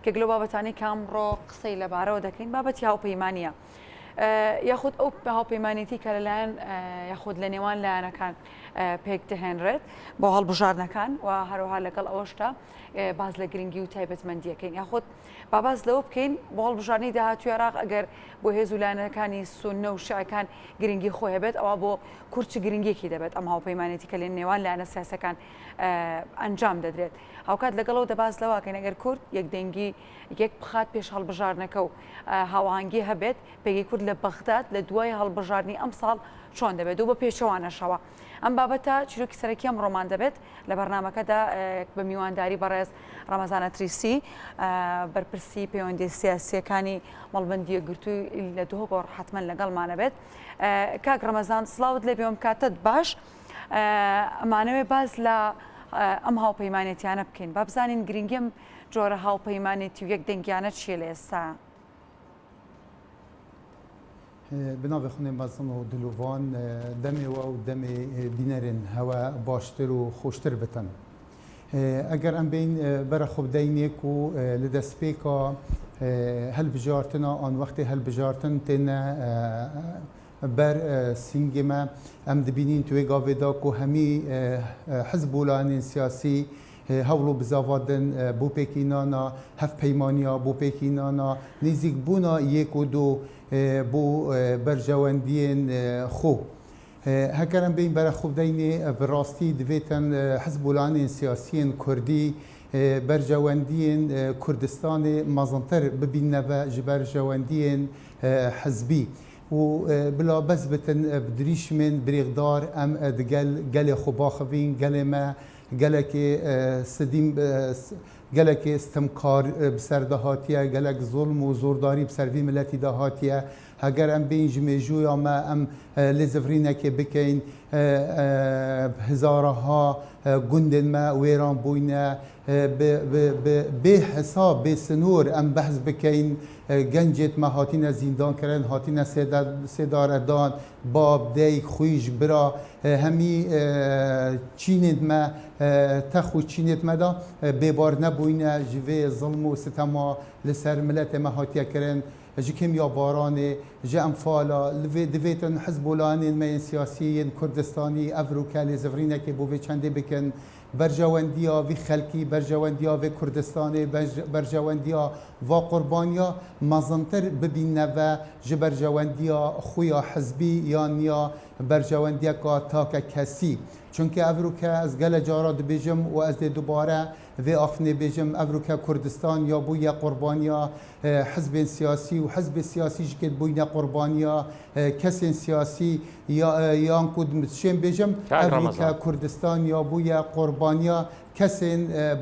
کە گلۆ بابەتانی کامڕۆ قسەی لەبارەوە دەکەین بابەتی هاوپەیمانیە یاخود ئەو هاوپەیمانێتی کە لەلایەن یاخود لە نێوان لایەنەکان پێک دەهێنرێت بۆ هەڵبژاردنەکان و هەروەها لەگەڵ ئەوەشتا باز لە گرنگی و تایبەتمەندیەکەین یاخود باباز لەوە بکەین بۆ هەڵبژاردنی داهاتوی عێراق ئەگەر بۆ هێز و لایەنەکانی سونە و شیعەکان گرنگی خۆی هەبێت ئەوە بۆ کورچ گرنگێکی دەبێت ئەم هاوپەیمانێتی کە لە نێوان لایەنە سیاسەکان ئەنجام دەدرێت هاوکات لەگەڵەوە دەباز لەوەکەین ئەگەر کورد یەکدەنگی یەک بخات پێش هەڵبژاردنەکە و هاوهانگی هەبێت پێگەی کورد لە بەغداد لە دوای هەڵبژاردننی ئەم ساڵ چۆن دەبێت و بە پێچەوانەشەوە ئەم بابەتە چیرۆکی سەرەکی ئەم ڕۆمان دەبێت لە بەرنامەکەدا بە میوانداری بەڕێز ڕەمەزانە تریسی بەرپرسی پەیوەندی سیاسیەکانی مەڵبەندیە گرتووی لە دووهۆگۆڕ حتمەن لەگەڵمانە بێت کاک ڕەمەزان سڵاوت لێ بێوم کاتت باش ئەمانەوێ باز لە ئەم هاوپەیمانێتیانە بکەین با بزانین گرنگیم جۆرە هاوپەیمانێتی و یەک دەنگیانە چیە لە ئێستا بناوی خونێ بازم و دلووان دەمێەوە و دەمێ بینەرن هەوە باشتر و خۆشتر بتن ئەگەر ئەم بین بەرە خوبدەینێک و لە دەستپێکە هەلبژارتنە ئەن وەختی هەلبژارتن تێنە بەر سینگمە ئەم دبینین توێ گاوێدا و هەمی حزب وڵاتانی سیاسی هەوڵ و بزاوادن بۆ پێکینانە هەف پەیمانیا بۆ پێکینانە نزیک بوونا یەک و دو بۆ بەرژەوەندیên خۆ هەکەرم بین بەرە خوبدەینێ بڕاستی دەبێتن حزب وڵاتانی سیاسیên کوردی بەرژەوەندیên کوردستانی مەزنتر ببینەوە ji بەرژەوەندیên حزبی و بلا بەس بتن بدریشمên برێغدار ئەم دگەل gelê xwe baxivîn gelê me gelekê sidîm gelekê stimkar bi ser de hatiye gelek zulm û zordarî bi ser vî milletî de hatiye heger em bên ji mêjûya me em lêzivînekê bikein hizaraha gundên me wêran bûyne bê hesab bê sinûr em behs bikein gencêt me hatîne zîndankirin hatîne sêdaredan bab deyk xwîj bira hemî çînên me tex û çînên me da bêbar nebûyne ji vê zilm û sitema li ser milletê me hatiye kirin ji kimya baranê ji enfala divêtin hizb wڵatîn me yên siyasî yên Kurdistanî ev rûke lêzivînekê bû vê çendê bikin berjewendiya vî xelkî berjewendiya vê Kurdistanê berjewendiya va qurbaniya mezintir bibîne ve ji berjewendiya xuya hizbî yan ya berjewendiyeka take kesî çunki ev rûke ez gele cara dibêjim û ez dê dubare vê afnê bêjim ev rûke Kurdistan ya bûye qurbaniya hizbên siyasî û hizbê siyasî ji kêt bûyne qurbaniya kesên siyasî yan ku şên bêjim ev rûke Kurdistan ya bûye qurbaniya kesên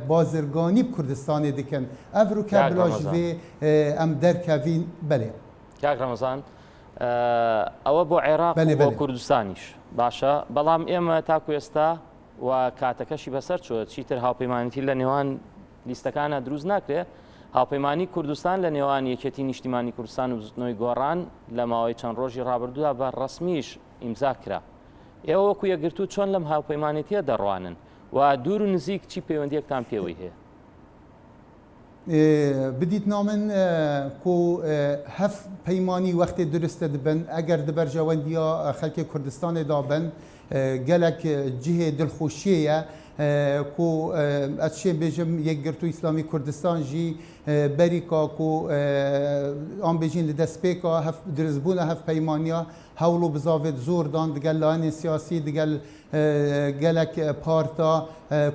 bazirganî Kurdistanê dikin ev rûke bila ji vê em derkevîn belê کاک ڕەمەزان ئەوە بۆ عێراق بۆ کوردستانیش باشە بەڵام ئێمە تاکو ئێستا و کاتەکەشی بەسەر چوە چیتر هاوپەیمانیتی لە نێوان لیستەکانە دروست ناکرێت هاوپەیمانی کوردستان لە نێوان یەکێتی نیشتیمانی کوردستان و بزوتنەوەی گۆڕان لە ماوەی چەند ڕۆژی ڕابردوودا بە ڕسمیش ئیمزا کرا ئێوە وەکو یەکگرتو چۆن لەم هاوپەیمانێتیە دەڕوانن و دوور و نزیک چی پەیوەندیەکتان پێوەی هەیە بدیت نامن کو هەف پەیمانی وەختێ درستە دەبن ئەگەر دەبەرژەوەندیە خەلکی کوردستانی دابن gelek cihê dilxweşiyê ku ez şê bêjim yekgirtû İslamî Kurdistan jî berîka ku an bêjîn li destpêka diristbûna hevpeymaniya hewl û bizavê zor dan digel layinên siyasî digel gelek parta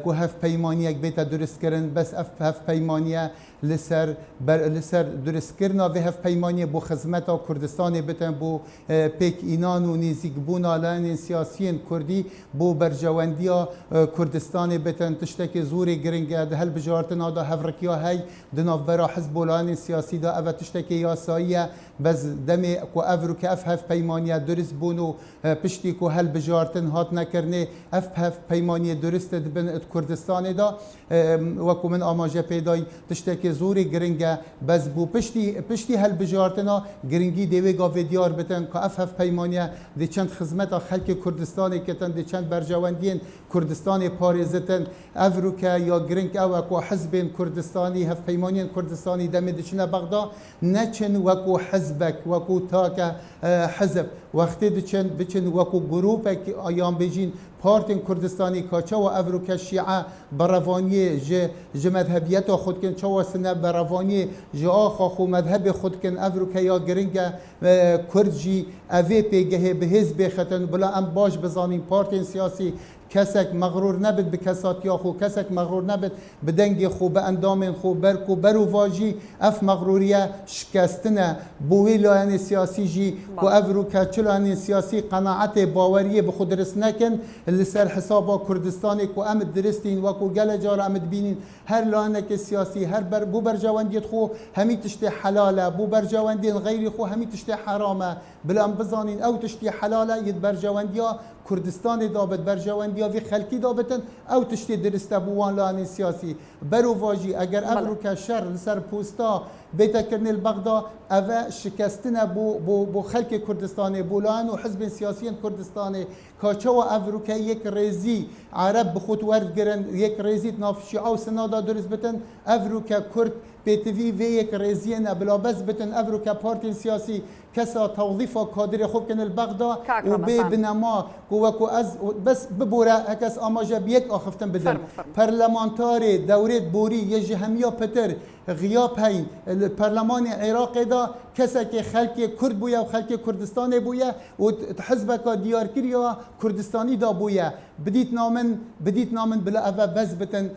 ku hevpeymaniyek bête duristkirin bes ev hevpeymaniye li ser duristkirina vê hevpeymaniyê bû xizmeta Kurdistanê bitin bû pêk înan û nêzîkbûna layinên siyasiyên Kurdî bû berjewendiya Kurdistanê bitin tiştekê zorê giring e di helbijartina da hevrikiya hey di navbera hizb û layinên siyasî da ev tiştekê yasayî ye bez demê ku ev rûke ev hevpeymaniye durist bûn û piştî ku helbijartin hat nekirinê ev hevpeymaniyê durist dibin Kurdistanê da wekû min amaje pêdayî tiştekê zorê giring e bez bû piştî helbijartina giringî dê wê gavê diyar bitin ka ev hevpeymaniye dê çend xizmeta xelkê Kurdistanê ketin dê çend berjewendiyên Kurdistanê parê بارزتن افروکا یا گرنگ او اکو حزب کردستانی هف پیمانی کردستانی دمیدشنا بغدا نچن وکو حزبک وکو تاک حزب وقتی بچن وکو گروپک آیام بجین پارتین کردستانی کاچا و افروکا شیعه بروانی ج مذهبیت خود کن چوا سنه بروانی ج آخا خو مذهب خود کن افروکا یا گرنگ کردجی اوی پیگه به حزب ختن بلا ام باش بزانین پارتین سیاسی کسک مغرور نبد به کسات یا خو کسک مغرور نبد به دنگ خو به اندام خو برکو برو واجی اف مغروریه شکستنه بوی لاین سیاسی جی و افروکا چلان سیاسی قناعت باوریه به خود رس نکن لسر حسابا کردستانی کو امد درستین و کو گل جار امد بینین هر لانک سیاسی هر بو برجواندیت خو همی تشتی حلاله بو برجواندین غیری خو همی تشتی حرامه بلا بزانین او تشتی حلاله ید برجواندیا کردستان دابت برجواندیا وی خلکی دابتن او تشتی درسته بوان لان سیاسی برو واجی اگر افروکا شر لسر پوستا بیتا کرنیل بغدا او شکستنه بو خلک کردستان بولان و حزب سیاسی کردستان کاچه و افروکا یک ریزی عرب بخوت ورد گرن یک ریزی ناف شیعه و سنادا درست بتن افروکا کرد بیتوی و یک ریزی نبلا بس بتن افروکا پارتی سیاسی کسا توظیف کادر خوب کن البغدا و بی بنما وکو از بس ببوره هکس آماجه بیک آخفتن بدن پرلمانتار دوره بوری یه جهمیا پتر غیاب هی پرلمان عراق دا کسا که خلک کرد بویا و خلک کردستان بویا و حزب کا دیار کریا کردستانی دا بویا بدیت نامن بلا اف بس بتن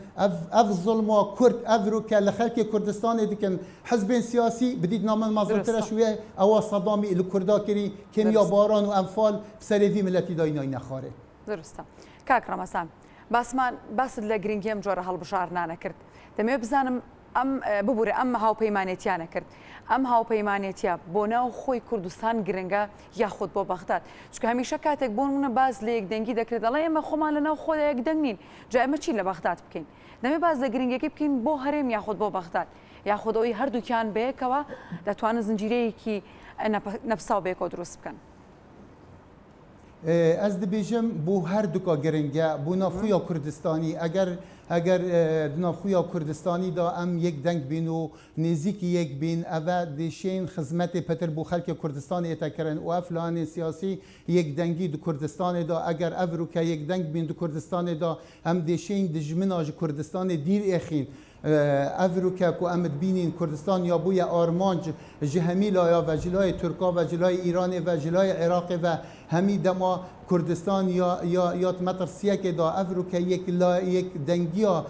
اف ظلم و کرد افروکا لخلک کردستان دیکن حزب سیاسی بدیت نامن مازلتر شویه او صدامی الکردا کری کمیا باران و انفال سروی ملتی داینای نخاره درسته کاک رمسان بس لگرینگیم جوره هەڵبژار نانەکرد دەمێ بزانم ام ببوره ام هاوپەیمانێتیانە کرد ام هاوپەیمانێتیە بۆ ناو خۆی کوردستان گرنگە یاخود بۆ بەغداد چکە هەمیشە کاتێک بۆنمونە باز لە یەکدەنگی دەکرێت دەڵێ ئێمە خۆمان لە ناو خۆدا یەکدەنگ نین جا ئێمە چی لە بەغداد بکەین دەمێ باز لە گرنگەکەی بکەین بۆ هەرێم یاخود بۆ بەغداد یاخود ئەوەی هەردووکیان بەیەکەوە دەتوانن زنجیرەیەکی نەفسا بەیەکەوە دروست بکەن از دبیجم بو هر دوکا گرنگه بو نافویا کردستانی اگر نافویا کردستانی دا ام یک دنگ بین و نزیکی یک بین اوه دیشین خدمت پتر بو خلک کردستان ایتا کرن و افلان سیاسی یک دنگی دو کردستان دا اگر افروکا یک دنگ بین دو کردستان دا هم دیشین دجمناج کردستان دیر اخین افروکا کو امد بینین کردستان یا بوی آرمانج جهمیلا یا و جلای ترکا و جلای ایران و جلای عراق و همی دما کردستان یا مطرسیه که دا افروکا یک دنگیا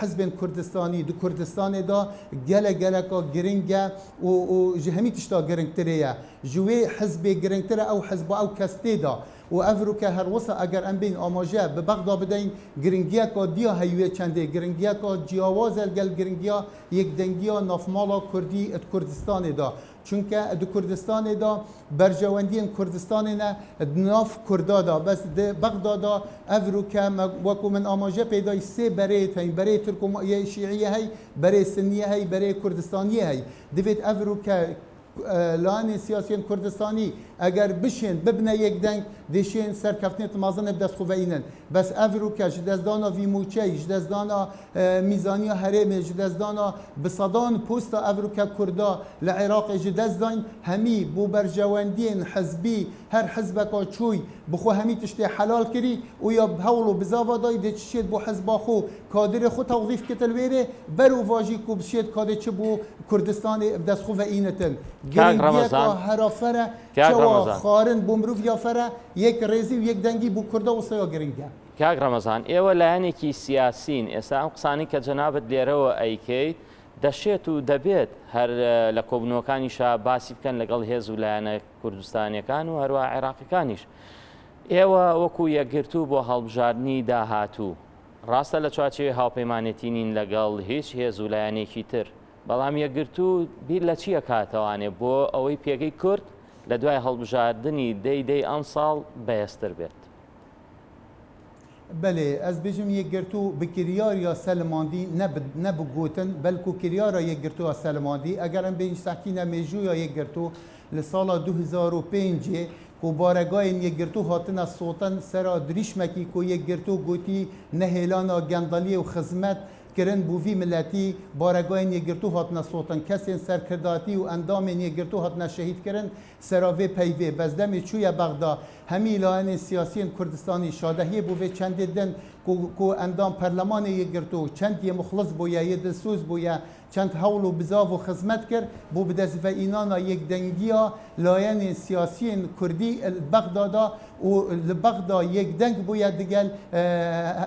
حزب کردستانی دو کردستان دا گله کا گرنگه و جهمی تشتا گرنگتره جوی حزب گرنگتره او حزب او کسته دا و افروکا هر وسا اگر ام بین آماجه به بغدا بدین گرنگیا کا دیا هیوی چنده گرنگیا کا جیاواز گل گرنگیا یک دنگیا نافمالا کردی ات کردستان دا چونکه دو کردستان دا برجواندین کردستان نه ناف کردا دا بس بغدا دا افروکا وکو من آماجه پیدای سه برای ترکو شیعیه هی برای سنیه هی برای کردستانیه هی دوید افروکا لانی سیاسی کردستانی اگر بشین ببنه یک دنگ دیشین سرکفتنی تمازن بدست خوبینن بس افروکا جدازدانا ویموچه جدازدانا میزانی حرم جدازدانا بصدان پوست افروکا کردا لعراق جدازدان همی بو برجواندین حزبی هر حزب کا چوی بخو همی تشتی حلال کری و یا بهولو بزاوا دای دچشید بو حزب خو کادر خو توظیف کتلویره برو واجی کو بشید کادر چه بو کردستان بدست خوبینتن گرینگیا هرافره خارن بومروف یا فره یک ریزی و یک دنگی بو کرده و سیا گرنگه کاک ڕەمەزان ئێوە لایەنێکی سیاسین ئێستا ئەم قسانی کە جەنابەت لێرەوە ئەیکەیت دەشێت و دەبێت هەر لە کۆبنەوەکانیشا باسی بکەن لەگەڵ هێز و لایەنە کوردستانیەکان و هەروە عێراقیەکانیش ئێوە وەکو یەکگرتوو بۆ هەڵبژاردننی داهاتوو ڕاستە لە چوارچێوەی هاوپەیمانێتی نین لەگەڵ هیچ هێز و لایەنێکی تر بەڵام یەکگرتوو بیر لە چییە کاتەوانێ بۆ ئەوەی پێگەی کورد لە دوای هەڵبژاردننی دەی ئەم ساڵ بەهێزتر بێت بله از بجم یک گرتو به کریاریا سلماندی نبگوتن بلکو کریارا یک گرتو سلماندی اگر ام بین سحکین میجو یا یک گرتو لسال 2005 کو بارگاین یکگرتو هاتن صوتن سرا دریشمکی کو یکگرتو گوتی نهیلانا گندالی و خدمت کرن بووی ملتی بارگاین یکگرتو هاتن صوتن کسین سرکرداتی و اندام یکگرتو هاتن شهید کرن سراوی پیوی بزدم چوی بغدا همی لاین سیاسی کردستانی شادهی بووی چند دن کو اندام پارلمان یکگرتو چند یه مخلص بویا یه دسوز بویا چند حول و بزاو و خدمت کرد بو بدست و اینانا یک دنگیا لاین سیاسی کردی بغدادا و لبغدا یک دنگ بویا دیگل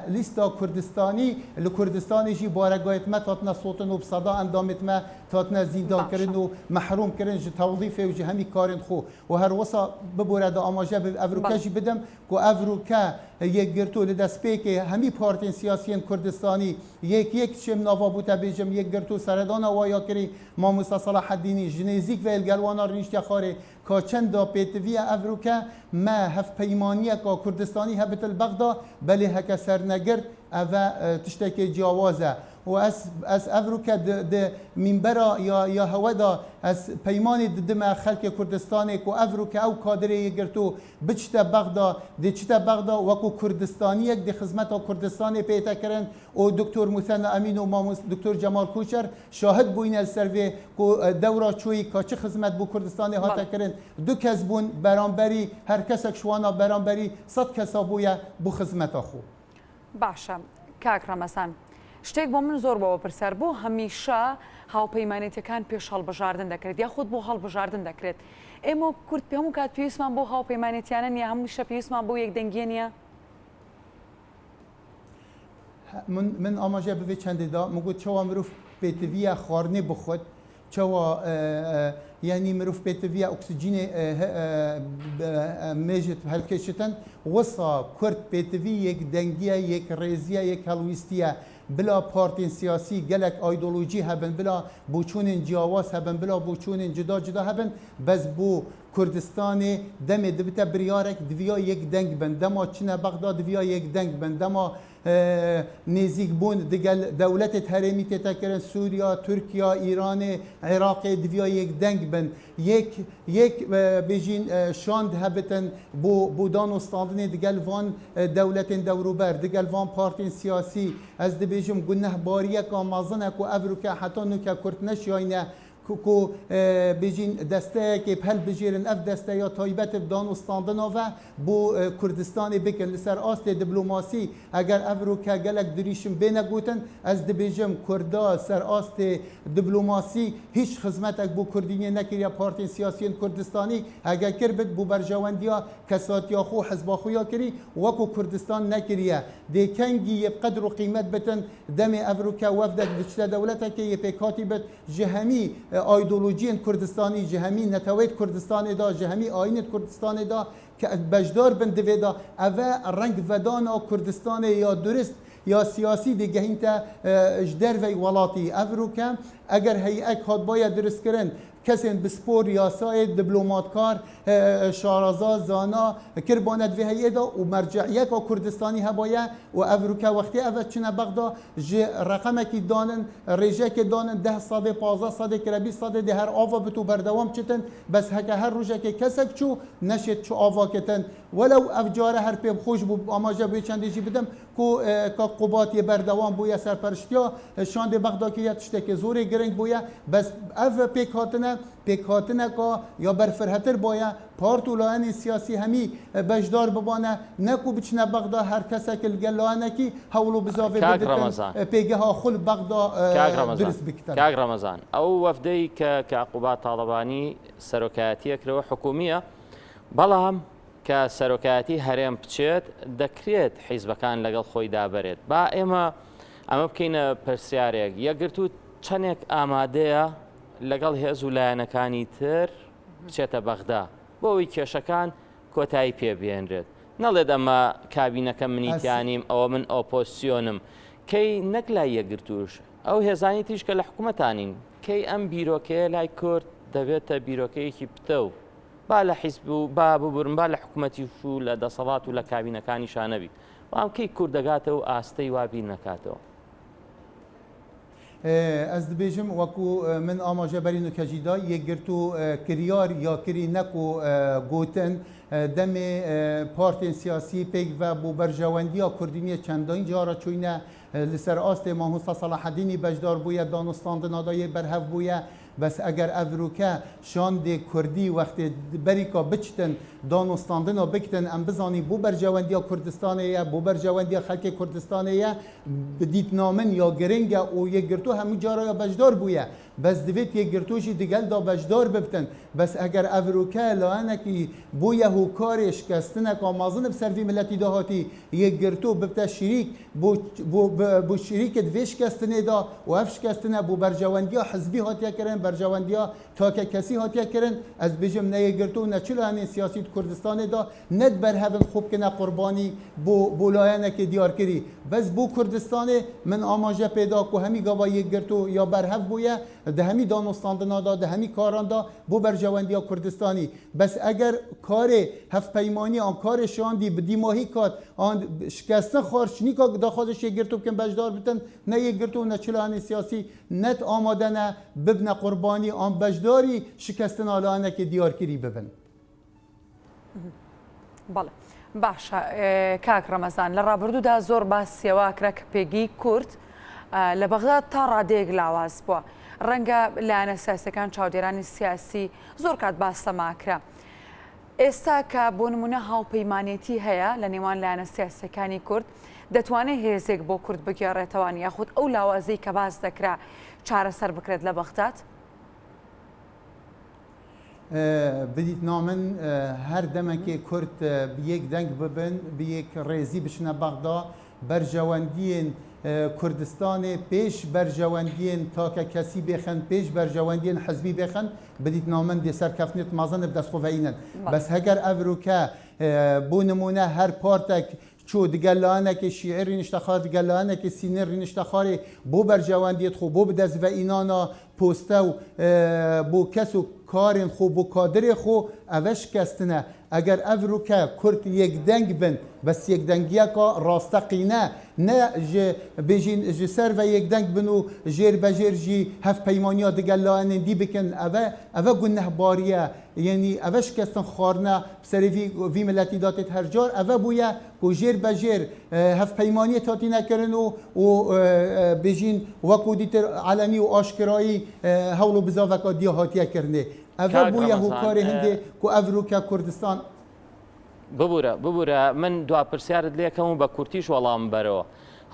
لیستا کردستانی لکردستانی جی بارگایت ما تاتنا صوتن و بصدا اندامت ما تاتنا زندان کردن و محروم کردن جی توظیف و جی همی کارن خو و هر وسا ببورد آماجه به افروکا جی بدم کو افروکا یک گرتو لدست پیک همی پارتین سیاسی کردستانی یک شم نوا بوده بیجم یک گرتو سردان وایا کری ما موسی صلاح الدینی جنیزیک و الگلوانا رنیشت خاره که چند دا پیتوی افروکا ما هف پیمانیه که کردستانی هبت البغدا بلی هک سرنگرد او تشتکی جوازه و از افروکا د منبرا یا هودا از پیمانی دم خلق کردستان کو افروکا او کادر گرتو بچتا بغدا دچتا بغدا و کو کردستانی یک د خدمت کردستان پیدا کردن او دکتر مثنی امین و ما دکتر جمال کوچر شاهد بوین از سروی کو دوره چوی کا چه خدمت بو کردستان هاتا کردن دو کس بون برانبری هر کس شوانا برانبری 100 کس بویا بو خدمت خو باشە کاک ڕەمەزان شتێک بۆ من زۆر بەوە پرسیار بۆ هەمیشە هاوپەیمانێتەکان پێش هەڵبژاردن دەکرێت یاخود بۆ هەڵبژاردن دەکرێت ئێمە کورد هەموو کات پێویستمان بۆ هاوپەیمانێتیانە نیە هەمووشە پێویستمان بۆ یەکدەنگیە نیە من ئاماژە ببێت چەندێدا مگوت چاوا مرۆڤ پێتویە خواردنێ بخۆت چاوا یعنی مرۆڤ پێتویە ئۆکسیجینێ مێژت هەلکێشتن وەسا کورد پێتوی یەک دەنگیە یەک ڕێزیە یەک هەڵویستیە بلا پارتین سیاسی گەلک ئایدۆلۆژی هەبن بلا بۆچوونên جیاواز هەبن بلا بۆچوونên جدا جدا هەبن بەس بۆ کوردستانê demê dibite biryarek diviya yek deng bin dema Çînê bexda diviya yek deng bin dema nêzik bûn digel dewletê herêmî tê kirin Sûriya, Tirkiya, Îranê, Iraqê diviya yek deng bin yek bêjîn şand hebitin bû danostandinê digel van dewletên dewrûber digel van partên siyasî ez dibêjim ku nehbariyeka mezin e ku ev rûke heta nûke Kurd neşiyayîne کو بجین دسته که پل بجیرن اف دسته یا تایبت دانستاندنا و بو کردستان بکن لسر آست دیپلماسی اگر افرو که گلک دریشم بینه گوتن از دبیجم کردا سر آست دیپلماسی هیچ خدمت بو کردینی نکریا پارتی سیاسی کردستانی اگر کربت بو برجواندیا کساتیا خو حزب خویا کری وکو کردستان نکریا دیکنگی یه قدر و قیمت بتن دم افرو که وفدک دچته دولت که یه پیکاتی بت جهمی ایدئولوژی کردستانی جهمی نتوید کردستان دا جهمی آیین کردستان دا که بجدار بند ودا اوه رنگ ودان کردستان یا درست یا سیاسی دیگه اینتا جدر و ولاتی افرو کم اگر هیئت هات باید درست کرن کسین بسپور یاسای دیپلماتکار شارازا زانا کربانت و هیئتا و مرجعیت و کردستانی هبایه و افروکا وقتی اول چنه بغدا رقمه کی دانن ریجه کی دانن 10 ساده 15 ساده کرا 20 ساده ده هر آوا بتو بردوام چتن بس هک هر روزه که کسک چو نشد چو آوا کتن ولو افجاره هر پیم خوش بو اماجه به چندی بدم کو قباتی بردوام بویا سرپرشتیا شاند بغدا کی یتشته زوری گرنگ بویا بس اف پیکاتنه که یا برفرهتر باید پارتولان سیاسی همی بجدار ببانه نکو بچنه بغدا هر کسی که لگلانه کی حولو بزاوه بدتن پیگه ها خل بغدا درست بکتن کاک رمضان او وفدی که عقوبات طالبانی سروکاتی اکرو حکومیه بەڵام کە سەرۆکایەتی هەرێم بچێت دەکرێت حیزبەکان لەگەڵ خۆی دابەرێت با ئێمە ئەمە بکەینە پرسیارێک یەکگرتو چەندێک ئامادەیە لەگەڵ هێز و لایەنەکانی تر بچێتە بەغدا بۆ ئەوەی کێشەکان کۆتایی پێبێنرێت نەڵێت ئەمە کابینەکە منیتیانیم ئەوە من ئۆپۆزیسیۆنم کەی نەک لای یەکگرتوش ئەو هێزانی تریش کە لە حکوومەتانین کەی ئەم بیرۆکەیە لای کورد دەبێتە بیرۆکەیەکی پتە و با لە حیزب و با ببورن با لە حکوومەتی و لە دەسەڵات و لە کابینەکانی شانەبی بەڵام کەی کورد دەگاتەوە و ئاستەی وابیر نەکاتەوە از دبیجم وکو من آماجه برینو کجیدا یگرتو کریار یا کری نکو گوتن دم پارتی سیاسی پیک و بو برجواندی کردینی چندین جارا چوینه لسر آست ماموستا صلاح الدینی بجدار بویا دانستاندن آدای برهف بویا بس اگر افروکه شاند کردی وقتی بریکا بچتن دانستاندن و بکتن ام بزانی بو برجواندی کردستانیه بو برجواندی خلک کردستانیه بدیت نامن یا گرنگ او یگرتو همو جارا یا بجدار بویا بس دویت یگرتوشی دیگل دا بجدار ببتن بس اگر افروکه لانه کی بو یهو کارش کستنه که مازن بسروی ملتی دهاتی یگرتو ببتا شریک بو شریک دویش کستنه دا و افش کستنه بو برجواندی حزبی هاتیا کرن برجواندی تا که کسی هاتیا کرن از بجم نه یگرتو نه چلو هنی سیاسی کردستان دا ند بر هفن خوب که نه قربانی بو لایانه که دیار کری بس بو کردستان من آماجه پیدا که همی گوا یگرتو یا بر هف بویا ده همی دانستاندنا دا ده همی کاران دا بو برجواندی کردستانی بس اگر کار هفت پیمانی آن کار شاندی بدی ماهی کات آن شکستن خارشنی که دا خودش یگرتو کن بجدار بتن نه یگرتو نه چلانی سیاسی نت آماده نه ببن قربانی آن بجداری شکستن آلانه که دیار کری ببن بله باشە کاک ڕەمەزان لە ڕابردوودا زۆر باسیەوە کرا کە پێگی کورد لە بەغداد تا ڕادەیەک لاواز بووە ڕەنگە لایەنە سیاسەکان چاودێرانی سیاسی زۆر کات باسەماکرا ئێستا کە بۆ نمونە هاوپەیمانێتی هەیە لە نێوان لایەنە سیاسەکانی کورد دەتوانێت هێزێک بۆ کورد بگێڕێتەوە یاخود ئەو لاوازەی کە باس دەکرا چارەسەر بکرێت لە بەغداد بدیت نامن هر دمکه کرد بیک دنگ ببن بیک ریزی بشنه بغدا برجواندین کردستان پیش برجواندین تا که کسی بخن پیش برجواندین حزبی بخن بدیت نامن دی سرکفنیت مازن بدست خوفینن بس هگر افروکه بو نمونه هر پارتک چو دگلانه که شیعه رینشتخار دگلانه که سینر رینشتخاری بو برجواندیت خو بو بدست و اینانا پوستو بو کسو کارین خو بو کادر خو اوش کستنه اگر افروکه کرد یک دنگ بن بس یک دنگیا که راستقینه نه بجین جسر و یک دنگ بنو جیر بجیر جی هفت پیمانی ها دگلانه دی بکن اوه گنه باریه یعنی اوش کستن خارنه بسری وی ملتی داتت هر جار اوه بویا که جیر بجیر هفت پیمانی تاتی نکرن و بجین وکو دیتر علنی و آشکرایی هولو بزاوکا دی هاتیه کرنه اوه بویا هوکاری هنده که افروکه کردستان ببوورە من دوا پرسیارت لێکەم بە کورتیش وەڵام بەرەوە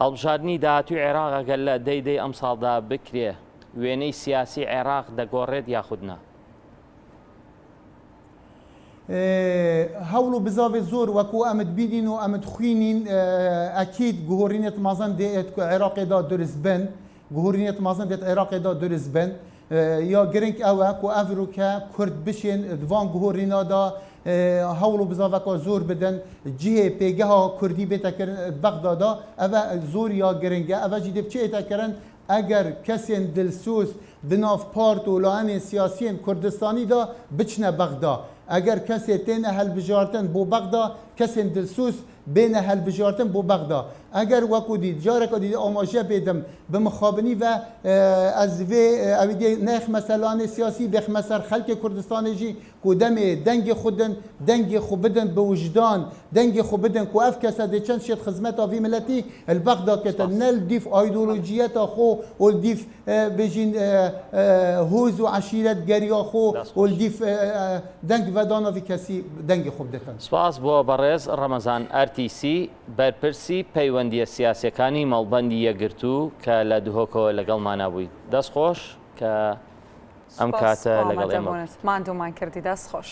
هەڵبژاردننی داهاتوی عێراق گەل لە دەیدەی ئەم ساڵدا بکرێ وێنەی سیاسی عێراق دەگۆڕێت یاخودنا هەوڵ و بزاوێ زۆر وەکو ئەمت بیدین و ئەمت خوێنین ئەکید گوهۆرینێت مازن دێت کو عێراقێدا دروست بن گوهۆرینێت مازن دێت عێراقێدا دروست بن یا گرنگ ئەوە کو ئەڤروکە کورد بشێن دوان گوهۆرینادا هەوڵ و بزاوەکە زۆر بدەن جihê pêgeha Kurdî bêtekirin Bexdada ev zor ya giring e ev jî dê bçêtekirin eger kesên dilsûz di nav part û lahenên siyasiyên Kurdistanî da biçine Bexda eger kesê têne helbijartin bû Bexda kesên dilsûz bêne helbijartin bû Bexda eger wekû dît careka dî amaje bêdim bi mixabinî ve ez vê ew dê nexme ser lahenê siyasî bêxme ser xelkê Kurdistanê jî ku demê dengê xwe din dengê xwe bidin bi wijdan dengê xwe bidin ku ev kese dê çend şêt xizmeta vî milletî li Bexda ketin ne li dîf aydolojiyeta xwe û li dîf bêjîn hûz û eşîret geriya xwe û li dîf deng vedana vî kesî dengê xwe bidin. سپاس بۆ بەڕێز ڕەمەزان ئەرتیسی بەرپرسی پەیوەندیە سیاسەکانی مەڵبەندی یەکگرتوو کە لە دوهۆکەوە لەگەڵمانە بوویت دەست خۆش کە ئەم کاتە لەگەڵ ئێمە ماندوومان کردی دەست خۆش.